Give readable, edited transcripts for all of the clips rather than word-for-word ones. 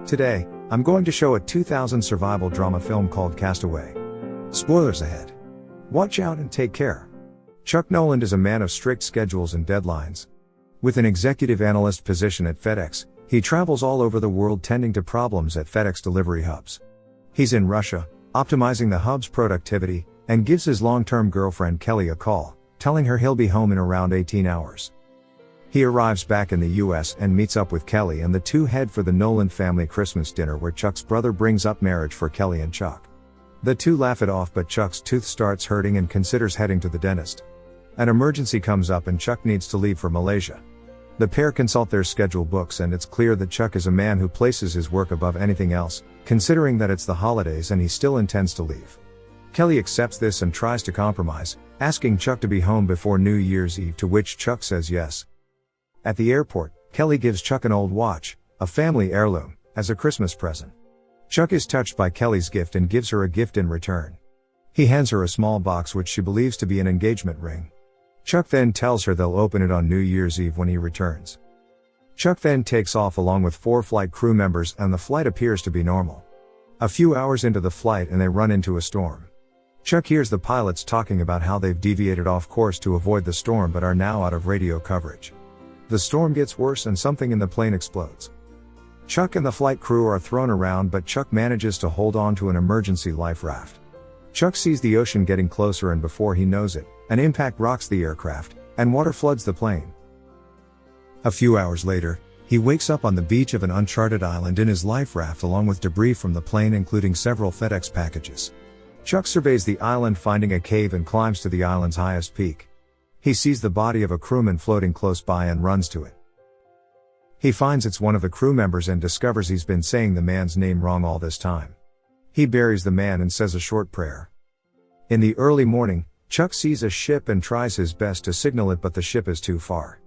Today, I'm going to show a 2000 survival drama film called Castaway. Spoilers ahead. Watch out and take care. Chuck Noland is a man of strict schedules and deadlines. With an executive analyst position at FedEx, he travels all over the world tending to problems at FedEx delivery hubs. He's in Russia, optimizing the hub's productivity, and gives his long-term girlfriend Kelly a call, telling her he'll be home in around 18 hours. He arrives back in the US and meets up with Kelly, and the two head for the Noland family Christmas dinner where Chuck's brother brings up marriage for Kelly and Chuck. The two laugh it off, but Chuck's tooth starts hurting and considers heading to the dentist. An emergency comes up and Chuck needs to leave for Malaysia. The pair consult their schedule books, and it's clear that Chuck is a man who places his work above anything else, considering that it's the holidays and he still intends to leave. Kelly accepts this and tries to compromise, asking Chuck to be home before New Year's Eve, to which Chuck says yes. At the airport, Kelly gives Chuck an old watch, a family heirloom, as a Christmas present. Chuck is touched by Kelly's gift and gives her a gift in return. He hands her a small box which she believes to be an engagement ring. Chuck then tells her they'll open it on New Year's Eve when he returns. Chuck then takes off along with 4 flight crew members, and the flight appears to be normal. A few hours into the flight and they run into a storm. Chuck hears the pilots talking about how they've deviated off course to avoid the storm but are now out of radio coverage. The storm gets worse and something in the plane explodes. Chuck and the flight crew are thrown around, but Chuck manages to hold on to an emergency life raft. Chuck sees the ocean getting closer, and before he knows it, an impact rocks the aircraft, and water floods the plane. A few hours later, he wakes up on the beach of an uncharted island in his life raft along with debris from the plane, including several FedEx packages. Chuck surveys the island, finding a cave, and climbs to the island's highest peak. He sees the body of a crewman floating close by and runs to it. He finds it's one of the crew members and discovers he's been saying the man's name wrong all this time. He buries the man and says a short prayer. In the early morning, Chuck sees a ship and tries his best to signal it, but the ship is too far.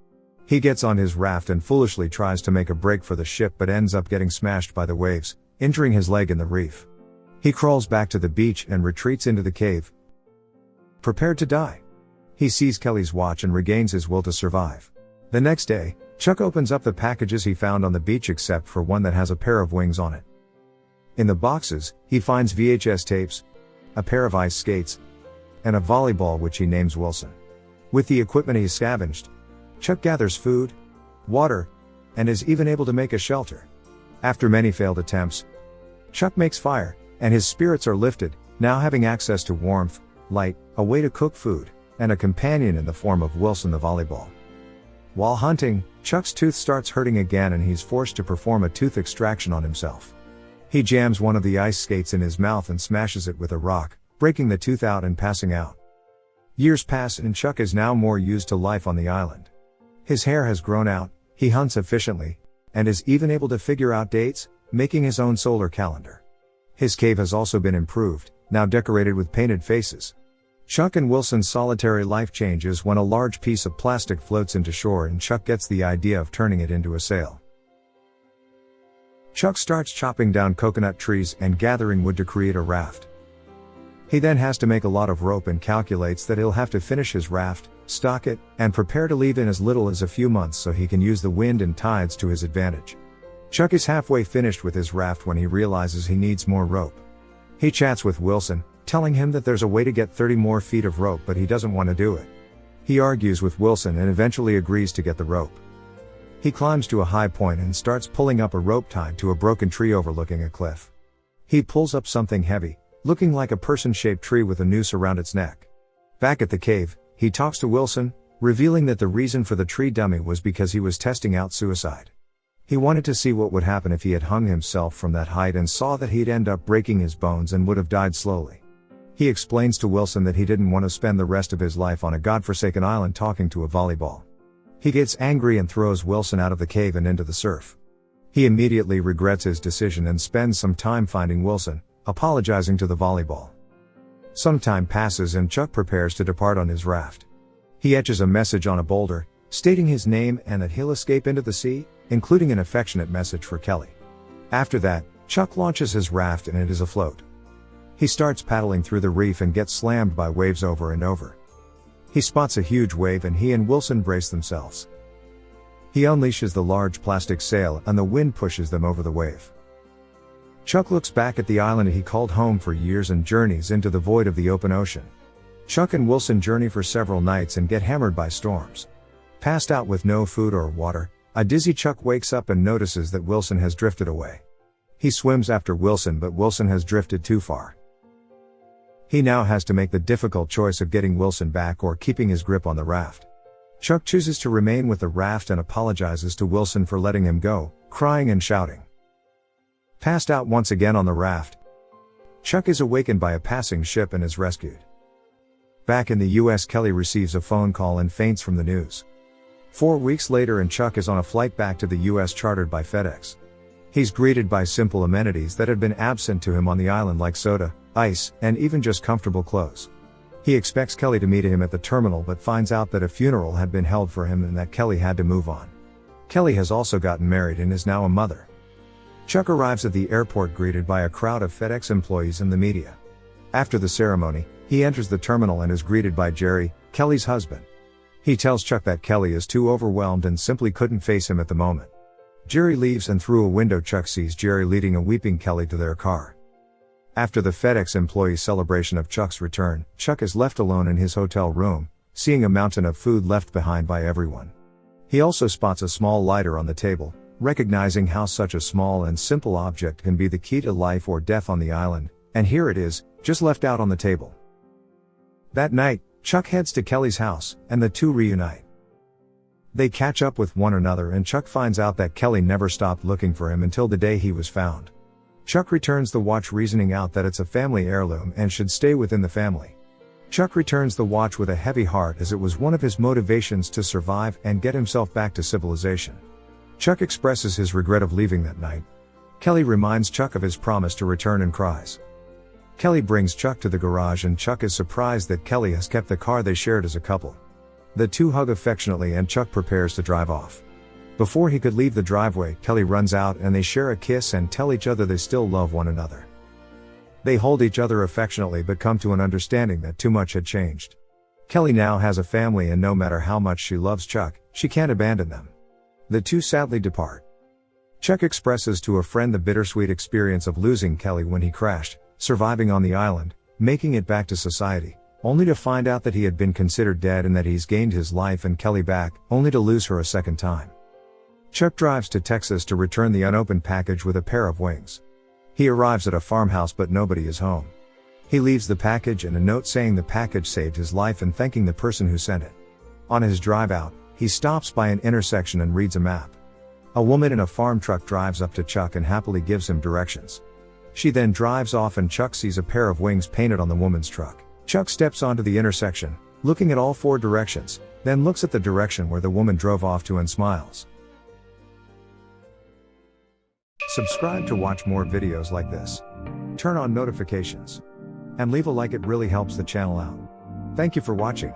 He gets on his raft and foolishly tries to make a break for the ship, but ends up getting smashed by the waves, injuring his leg in the reef. He crawls back to the beach and retreats into the cave, prepared to die. He sees Kelly's watch and regains his will to survive. The next day, Chuck opens up the packages he found on the beach except for one that has a pair of wings on it. In the boxes, he finds VHS tapes, a pair of ice skates, and a volleyball which he names Wilson. With the equipment he scavenged, Chuck gathers food, water, and is even able to make a shelter. After many failed attempts, Chuck makes fire, and his spirits are lifted, now having access to warmth, light, a way to cook food, and a companion in the form of Wilson the volleyball. While hunting, Chuck's tooth starts hurting again and he's forced to perform a tooth extraction on himself. He jams one of the ice skates in his mouth and smashes it with a rock, breaking the tooth out and passing out. Years pass and Chuck is now more used to life on the island. His hair has grown out, he hunts efficiently, and is even able to figure out dates, making his own solar calendar. His cave has also been improved, now decorated with painted faces. Chuck and Wilson's solitary life changes when a large piece of plastic floats into shore and Chuck gets the idea of turning it into a sail. Chuck starts chopping down coconut trees and gathering wood to create a raft. He then has to make a lot of rope and calculates that he'll have to finish his raft, stock it, and prepare to leave in as little as a few months so he can use the wind and tides to his advantage. Chuck is halfway finished with his raft when he realizes he needs more rope. He chats with Wilson, telling him that there's a way to get 30 more feet of rope, but he doesn't want to do it. He argues with Wilson and eventually agrees to get the rope. He climbs to a high point and starts pulling up a rope tied to a broken tree overlooking a cliff. He pulls up something heavy, looking like a person-shaped tree with a noose around its neck. Back at the cave, he talks to Wilson, revealing that the reason for the tree dummy was because he was testing out suicide. He wanted to see what would happen if he had hung himself from that height and saw that he'd end up breaking his bones and would have died slowly. He explains to Wilson that he didn't want to spend the rest of his life on a godforsaken island talking to a volleyball. He gets angry and throws Wilson out of the cave and into the surf. He immediately regrets his decision and spends some time finding Wilson, apologizing to the volleyball. Some time passes and Chuck prepares to depart on his raft. He etches a message on a boulder, stating his name and that he'll escape into the sea, including an affectionate message for Kelly. After that, Chuck launches his raft and it is afloat. He starts paddling through the reef and gets slammed by waves over and over. He spots a huge wave and he and Wilson brace themselves. He unleashes the large plastic sail and the wind pushes them over the wave. Chuck looks back at the island he called home for years and journeys into the void of the open ocean. Chuck and Wilson journey for several nights and get hammered by storms. Passed out with no food or water, a dizzy Chuck wakes up and notices that Wilson has drifted away. He swims after Wilson, but Wilson has drifted too far. He now has to make the difficult choice of getting Wilson back or keeping his grip on the raft. Chuck chooses to remain with the raft and apologizes to Wilson for letting him go, crying and shouting. Passed out once again on the raft, Chuck is awakened by a passing ship and is rescued. Back in the US, Kelly receives a phone call and faints from the news. 4 weeks later, and Chuck is on a flight back to the US chartered by FedEx. He's greeted by simple amenities that had been absent to him on the island, like soda, ice, and even just comfortable clothes. He expects Kelly to meet him at the terminal, but finds out that a funeral had been held for him and that Kelly had to move on. Kelly has also gotten married and is now a mother. Chuck arrives at the airport greeted by a crowd of FedEx employees and the media. After the ceremony, he enters the terminal and is greeted by Jerry, Kelly's husband. He tells Chuck that Kelly is too overwhelmed and simply couldn't face him at the moment. Jerry leaves, and through a window Chuck sees Jerry leading a weeping Kelly to their car. After the FedEx employee celebration of Chuck's return, Chuck is left alone in his hotel room, seeing a mountain of food left behind by everyone. He also spots a small lighter on the table, recognizing how such a small and simple object can be the key to life or death on the island, and here it is, just left out on the table. That night, Chuck heads to Kelly's house, and the two reunite. They catch up with one another, and Chuck finds out that Kelly never stopped looking for him until the day he was found. Chuck returns the watch, reasoning out that it's a family heirloom and should stay within the family. Chuck returns the watch with a heavy heart, as it was one of his motivations to survive and get himself back to civilization. Chuck expresses his regret of leaving that night. Kelly reminds Chuck of his promise to return and cries. Kelly brings Chuck to the garage, and Chuck is surprised that Kelly has kept the car they shared as a couple. The two hug affectionately and Chuck prepares to drive off. Before he could leave the driveway, Kelly runs out and they share a kiss and tell each other they still love one another. They hold each other affectionately but come to an understanding that too much had changed. Kelly now has a family, and no matter how much she loves Chuck, she can't abandon them. The two sadly depart. Chuck expresses to a friend the bittersweet experience of losing Kelly when he crashed, surviving on the island, making it back to society, only to find out that he had been considered dead and that he's gained his life and Kelly back, only to lose her a second time. Chuck drives to Texas to return the unopened package with a pair of wings. He arrives at a farmhouse but nobody is home. He leaves the package and a note saying the package saved his life and thanking the person who sent it. On his drive out, he stops by an intersection and reads a map. A woman in a farm truck drives up to Chuck and happily gives him directions. She then drives off and Chuck sees a pair of wings painted on the woman's truck. Chuck steps onto the intersection, looking at all four directions, then looks at the direction where the woman drove off to and smiles. Subscribe to watch more videos like this. Turn on notifications. And leave a like, it really helps the channel out. Thank you for watching.